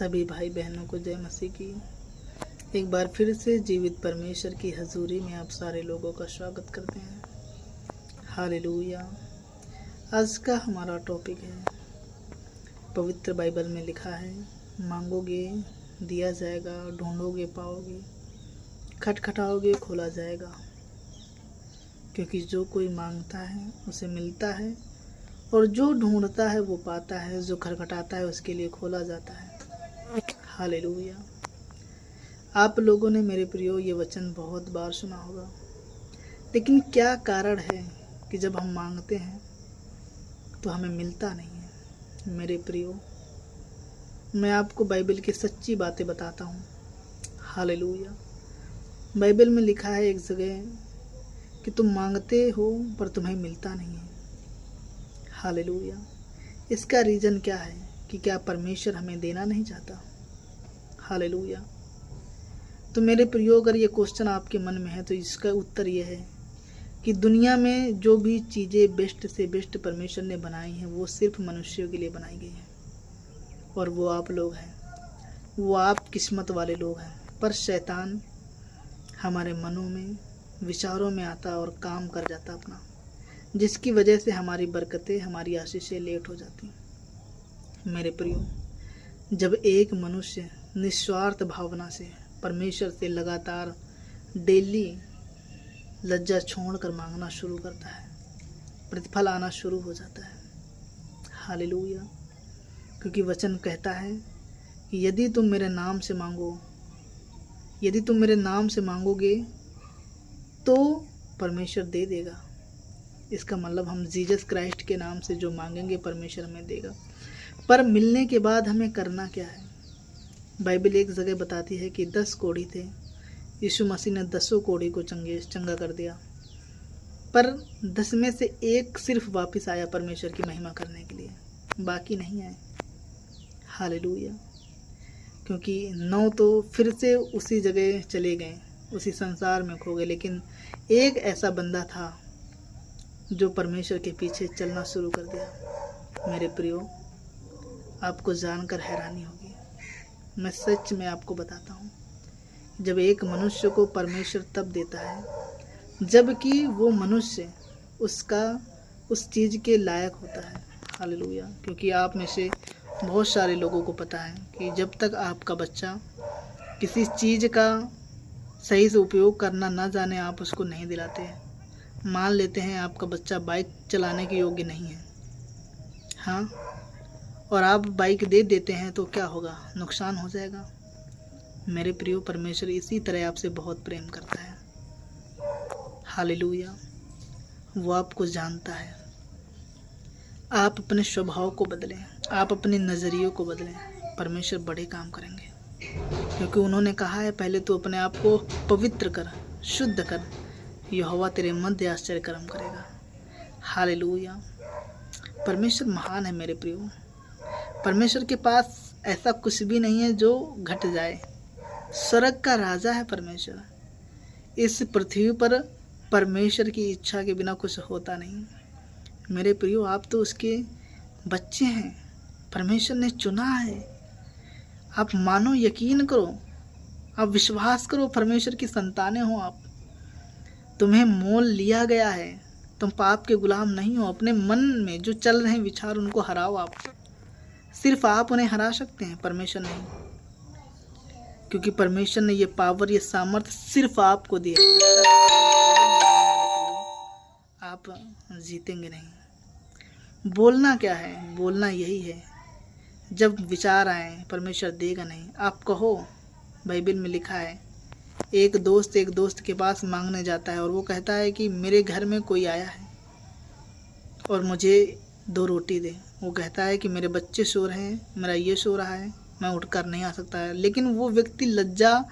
सभी भाई बहनों को जय मसीह की। एक बार फिर से जीवित परमेश्वर की हजूरी में आप सारे लोगों का स्वागत करते हैं। हालेलुया। आज का हमारा टॉपिक है, पवित्र बाइबल में लिखा है, मांगोगे दिया जाएगा, ढूंढोगे पाओगे, खटखटाओगे खोला जाएगा। क्योंकि जो कोई मांगता है उसे मिलता है, और जो ढूंढता है वो पाता है, जो खटखटाता है उसके लिए खोला जाता है। हालेलुया। आप लोगों ने मेरे प्रियो ये वचन बहुत बार सुना होगा, लेकिन क्या कारण है कि जब हम मांगते हैं तो हमें मिलता नहीं है। मेरे प्रियो, मैं आपको बाइबल की सच्ची बातें बताता हूँ। हालेलुया। बाइबल में लिखा है एक जगह कि तुम मांगते हो पर तुम्हें मिलता नहीं है। हालेलुया। इसका रीज़न क्या है कि क्या परमेश्वर हमें देना नहीं चाहता? हालेलुया। तो मेरे प्रियो, अगर ये क्वेश्चन आपके मन में है तो इसका उत्तर ये है कि दुनिया में जो भी चीज़ें बेस्ट से बेस्ट परमेश्वर ने बनाई हैं वो सिर्फ मनुष्यों के लिए बनाई गई हैं, और वो आप लोग हैं, वो आप किस्मत वाले लोग हैं। पर शैतान हमारे मनों में, विचारों में आता और काम कर जाता अपना, जिसकी वजह से हमारी बरकतें, हमारी आशीषें लेट हो जाती हैं। मेरे प्रियो, जब एक मनुष्य निस्वार्थ भावना से परमेश्वर से लगातार डेली लज्जा छोड़कर मांगना शुरू करता है, प्रतिफल आना शुरू हो जाता है। हालेलुया। क्योंकि वचन कहता है कि यदि तुम मेरे नाम से मांगोगे तो परमेश्वर दे देगा। इसका मतलब हम जीसस क्राइस्ट के नाम से जो मांगेंगे परमेश्वर हमें देगा। पर मिलने के बाद हमें करना क्या है? बाइबल एक जगह बताती है कि 10 कोढ़ी थे, यीशु मसीह ने 10 कोढ़ी को चंगा कर दिया, पर 10 में से एक सिर्फ वापस आया परमेश्वर की महिमा करने के लिए, बाकी नहीं आए। हालेलुया। क्योंकि 9 तो फिर से उसी जगह चले गए, उसी संसार में खो गए, लेकिन एक ऐसा बंदा था जो परमेश्वर के पीछे चलना शुरू कर दिया। मेरे प्रियो, आपको जानकर हैरानी होगी, मैं सच में आपको बताता हूँ, जब एक मनुष्य को परमेश्वर तब देता है जबकि वो मनुष्य उस चीज़ के लायक होता है। हालेलुया। क्योंकि आप में से बहुत सारे लोगों को पता है कि जब तक आपका बच्चा किसी चीज़ का सही से उपयोग करना ना जाने, आप उसको नहीं दिलाते हैं। मान लेते हैं आपका बच्चा बाइक चलाने के योग्य नहीं है, हाँ, और आप बाइक दे देते हैं तो क्या होगा? नुकसान हो जाएगा। मेरे प्रियो, परमेश्वर इसी तरह आपसे बहुत प्रेम करता है। हालेलुया। वो आपको जानता है। आप अपने स्वभाव को बदलें, आप अपने नज़रियों को बदलें, परमेश्वर बड़े काम करेंगे। क्योंकि उन्होंने कहा है, पहले तो अपने आप को पवित्र कर, शुद्ध कर, यहोवा तेरे मध्य आश्चर्य कर्म करेगा। हालेलुया। परमेश्वर महान है मेरे प्रियो। परमेश्वर के पास ऐसा कुछ भी नहीं है जो घट जाए। स्वर्ग का राजा है परमेश्वर। इस पृथ्वी पर परमेश्वर की इच्छा के बिना कुछ होता नहीं। मेरे प्रियो, आप तो उसके बच्चे हैं, परमेश्वर ने चुना है। आप मानो, यकीन करो, आप विश्वास करो, परमेश्वर की संतानें हो आप। तुम्हें मोल लिया गया है, तुम पाप के गुलाम नहीं हो। अपने मन में जो चल रहे विचार उनको हराओ। आप सिर्फ आप उन्हें हरा सकते हैं, परमेश्वर नहीं। क्योंकि परमेश्वर ने ये पावर, ये सामर्थ्य सिर्फ आपको दिया। आप जीतेंगे नहीं। बोलना क्या है? बोलना यही है, जब विचार आए परमेश्वर देगा नहीं। आप कहो, बाइबल में लिखा है, एक दोस्त के पास मांगने जाता है और वो कहता है कि मेरे घर में कोई आया है और मुझे 2 रोटी दे। वो कहता है कि मेरे बच्चे सो रहे हैं, मेरा ये सो रहा है, मैं उठकर नहीं आ सकता है। लेकिन वो व्यक्ति लज्जा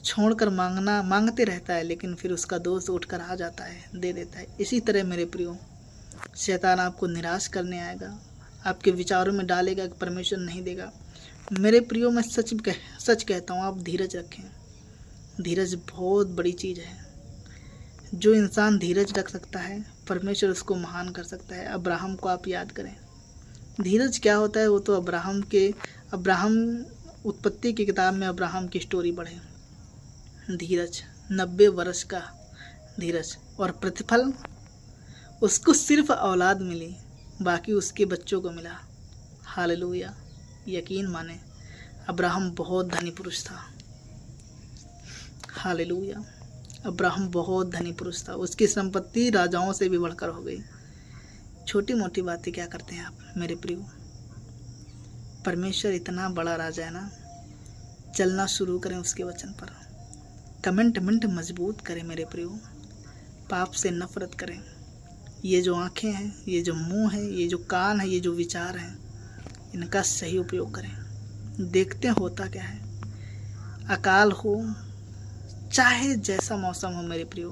छोड़कर मांगते रहता है, लेकिन फिर उसका दोस्त उठकर आ जाता है, दे देता है। इसी तरह मेरे प्रियो, शैतान आपको निराश करने आएगा, आपके विचारों में डालेगा कि परमेश्वर नहीं देगा। मेरे प्रियो, मैं सच कहता हूँ, आप धीरज रखें। धीरज बहुत बड़ी चीज़ है। जो इंसान धीरज रख सकता है, परमेश्वर उसको महान कर सकता है। अब्राहम को आप याद करें, धीरज क्या होता है? वो तो अब्राहम उत्पत्ति की किताब में अब्राहम की स्टोरी पढ़ें। धीरज, 90 वर्ष का धीरज, और प्रतिफल उसको सिर्फ औलाद मिली, बाकी उसके बच्चों को मिला। हालेलुया। यकीन माने अब्राहम बहुत धनी पुरुष था। हालेलुया। अब्राहम बहुत धनी पुरुष था। उसकी संपत्ति राजाओं से भी बढ़कर हो गई। छोटी मोटी बातें क्या करते हैं आप मेरे प्रियो। परमेश्वर इतना बड़ा राजा है ना। चलना शुरू करें उसके वचन पर। कमिटमेंट मजबूत करें मेरे प्रियो। पाप से नफरत करें। ये जो आँखें हैं, ये जो मुंह है, ये जो कान है, ये जो विचार हैं, इनका सही उपयोग करें। देखते होता क्या है। अकाल हो चाहे जैसा मौसम हो मेरे प्रियो,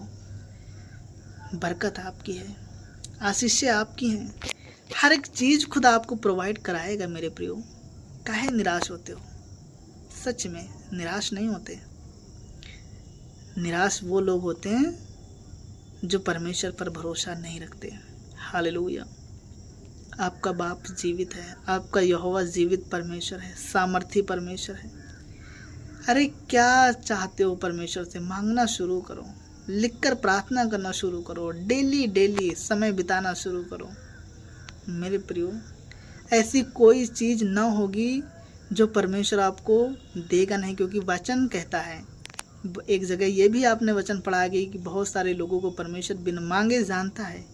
बरकत आपकी है, आशीषें आपकी हैं। हर एक चीज़ खुद आपको प्रोवाइड कराएगा मेरे प्रियो। काहे निराश होते हो। सच में निराश नहीं होते। निराश वो लोग होते हैं जो परमेश्वर पर भरोसा नहीं रखते। हालेलुया। आपका बाप जीवित है। आपका यहोवा जीवित परमेश्वर है, सामर्थी परमेश्वर है। अरे क्या चाहते हो परमेश्वर से, मांगना शुरू करो। लिखकर प्रार्थना करना शुरू करो। डेली समय बिताना शुरू करो मेरे प्रियो। ऐसी कोई चीज़ ना होगी जो परमेश्वर आपको देगा नहीं, क्योंकि वचन कहता है। एक जगह ये भी आपने वचन पढ़ा गई कि बहुत सारे लोगों को परमेश्वर बिन मांगे जानता है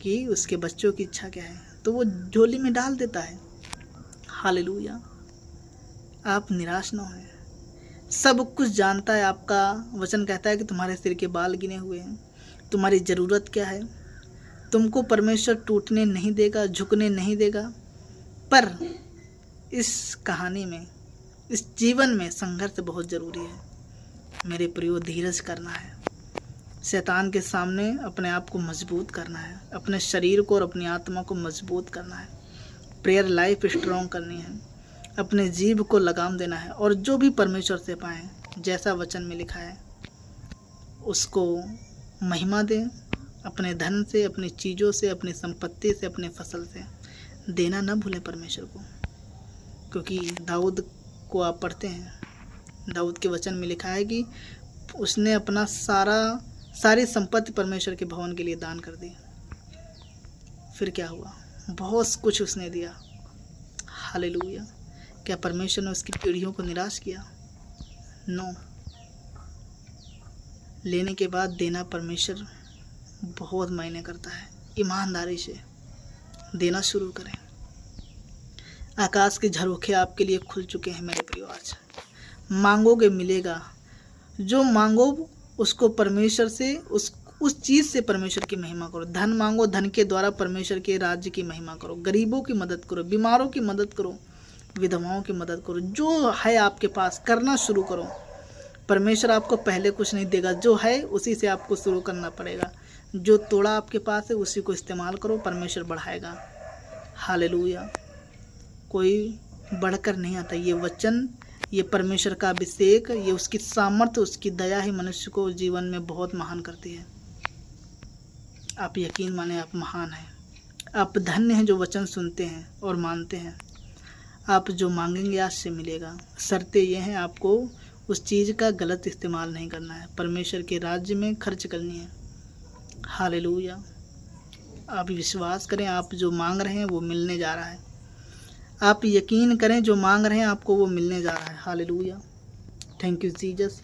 कि उसके बच्चों की इच्छा क्या है, तो वो झोली में डाल देता है। हालेलुया। आप निराश ना हों। सब कुछ जानता है। आपका वचन कहता है कि तुम्हारे सिर के बाल गिने हुए हैं। तुम्हारी ज़रूरत क्या है। तुमको परमेश्वर टूटने नहीं देगा, झुकने नहीं देगा। पर इस कहानी में, इस जीवन में संघर्ष बहुत ज़रूरी है मेरे प्रियो। धीरज करना है। शैतान के सामने अपने आप को मजबूत करना है। अपने शरीर को और अपनी आत्मा को मजबूत करना है। प्रेयर लाइफ स्ट्रॉन्ग करनी है। अपने जीभ को लगाम देना है, और जो भी परमेश्वर से पाएँ, जैसा वचन में लिखा है, उसको महिमा दें। अपने धन से, अपनी चीज़ों से, अपनी संपत्ति से, अपने फसल से देना न भूलें परमेश्वर को। क्योंकि दाऊद को आप पढ़ते हैं, दाऊद के वचन में लिखा है कि उसने अपना सारी संपत्ति परमेश्वर के भवन के लिए दान कर दी। फिर क्या हुआ, बहुत कुछ उसने दिया। हालेलुया। क्या परमेश्वर ने उसकी पीढ़ियों को निराश किया? नो। लेने के बाद देना परमेश्वर बहुत मायने करता है। ईमानदारी से देना शुरू करें। आकाश के झरोखे आपके लिए खुल चुके हैं मेरे प्रियो। आज मांगोगे मिलेगा। जो मांगो उसको परमेश्वर से, उस चीज़ से परमेश्वर की महिमा करो। धन मांगो, धन के द्वारा परमेश्वर के राज्य की महिमा करो। गरीबों की मदद करो, बीमारों की मदद करो, विधवाओं की मदद करो। जो है आपके पास करना शुरू करो। परमेश्वर आपको पहले कुछ नहीं देगा, जो है उसी से आपको शुरू करना पड़ेगा। जो तोड़ा आपके पास है उसी को इस्तेमाल करो, परमेश्वर बढ़ाएगा। हालेलुया। कोई बढ़कर नहीं आता। ये वचन, ये परमेश्वर का अभिषेक, ये उसकी सामर्थ्य, उसकी दया ही मनुष्य को जीवन में बहुत महान करती है। आप यकीन माने आप महान हैं। आप धन्य हैं जो वचन सुनते हैं और मानते हैं। आप जो मांगेंगे आज से मिलेगा। शर्तें ये हैं, आपको उस चीज़ का गलत इस्तेमाल नहीं करना है, परमेश्वर के राज्य में खर्च करनी है। हालेलुया। आप विश्वास करें, आप जो मांग रहे हैं वो मिलने जा रहा है। आप यकीन करें, जो मांग रहे हैं आपको वो मिलने जा रहा है। हालेलुया। Thank you Jesus.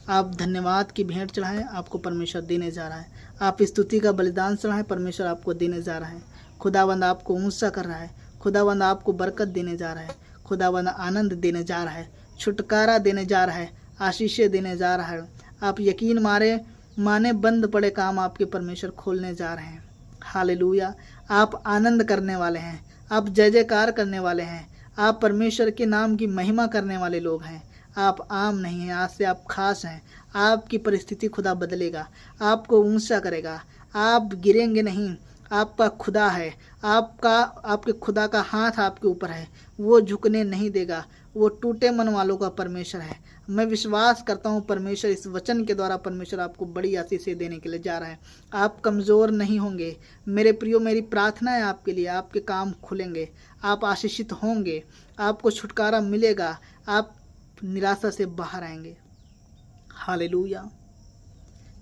आप धन्यवाद की भेंट चढ़ाएं, आपको परमेश्वर देने जा रहा है। आप स्तुति का बलिदान चढ़ाएं, परमेश्वर आपको देने जा रहा है। खुदावंद आपको ऊंचा कर रहा है। खुदावंद आपको बरकत देने जा रहा है। खुदावंद आनंद देने जा रहा है, छुटकारा देने जा रहा है, आशीषें देने जा रहा है। आप यकीन माने बंद पड़े काम आपके परमेश्वर खोलने जा रहे हैं। हालेलुया। आप आनंद करने वाले हैं। आप जय जयकार करने वाले हैं। आप परमेश्वर के नाम की महिमा करने वाले लोग हैं। आप आम नहीं हैं, आज से आप खास हैं। आपकी परिस्थिति खुदा बदलेगा, आपको ऊंचा करेगा। आप गिरेंगे नहीं। आपका खुदा है, आपके खुदा का हाथ आपके ऊपर है। वो झुकने नहीं देगा। वो टूटे मन वालों का परमेश्वर है। मैं विश्वास करता हूँ परमेश्वर इस वचन के द्वारा परमेश्वर आपको बड़ी आशीषें देने के लिए जा रहा है। आप कमज़ोर नहीं होंगे मेरे प्रियो। मेरी प्रार्थना है आपके लिए, आपके काम खुलेंगे, आप आशीषित होंगे, आपको छुटकारा मिलेगा। आप निराशा से बाहर आएंगे। हालेलुया।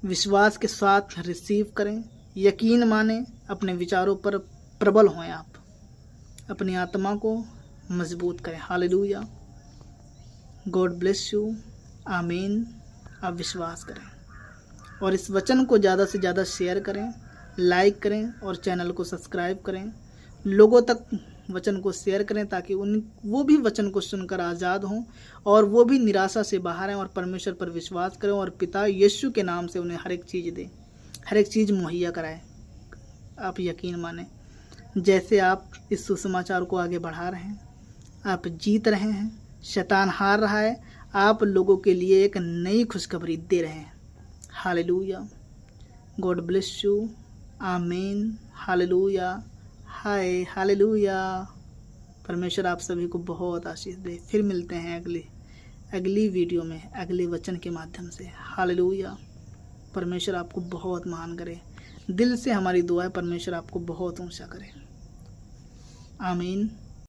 विश्वास के साथ रिसीव करें, यकीन माने, अपने विचारों पर प्रबल हों, आप अपनी आत्मा को मजबूत करें। हालेलुया। God bless you. आमीन। आप विश्वास करें और इस वचन को ज़्यादा से ज़्यादा शेयर करें, लाइक करें और चैनल को सब्सक्राइब करें। लोगों तक वचन को शेयर करें ताकि वो भी वचन को सुनकर आज़ाद हों और वो भी निराशा से बाहर आएँ और परमेश्वर पर विश्वास करें और पिता यीशु के नाम से उन्हें हर एक चीज़ दे, हर एक चीज़ मुहैया कराए। आप यकीन माने, जैसे आप इस सुसमाचार को आगे बढ़ा रहे हैं, आप जीत रहे हैं, शैतान हार रहा है, आप लोगों के लिए एक नई खुशखबरी दे रहे हैं। हालेलुया। God bless you. आमीन। हालेलुया। हाय हालेलुया। परमेश्वर आप सभी को बहुत आशीष दे। फिर मिलते हैं अगली वीडियो में, अगले वचन के माध्यम से। हालेलुया। परमेश्वर आपको बहुत महान करे। दिल से हमारी दुआ है परमेश्वर आपको बहुत ऊंचा करे। आमीन।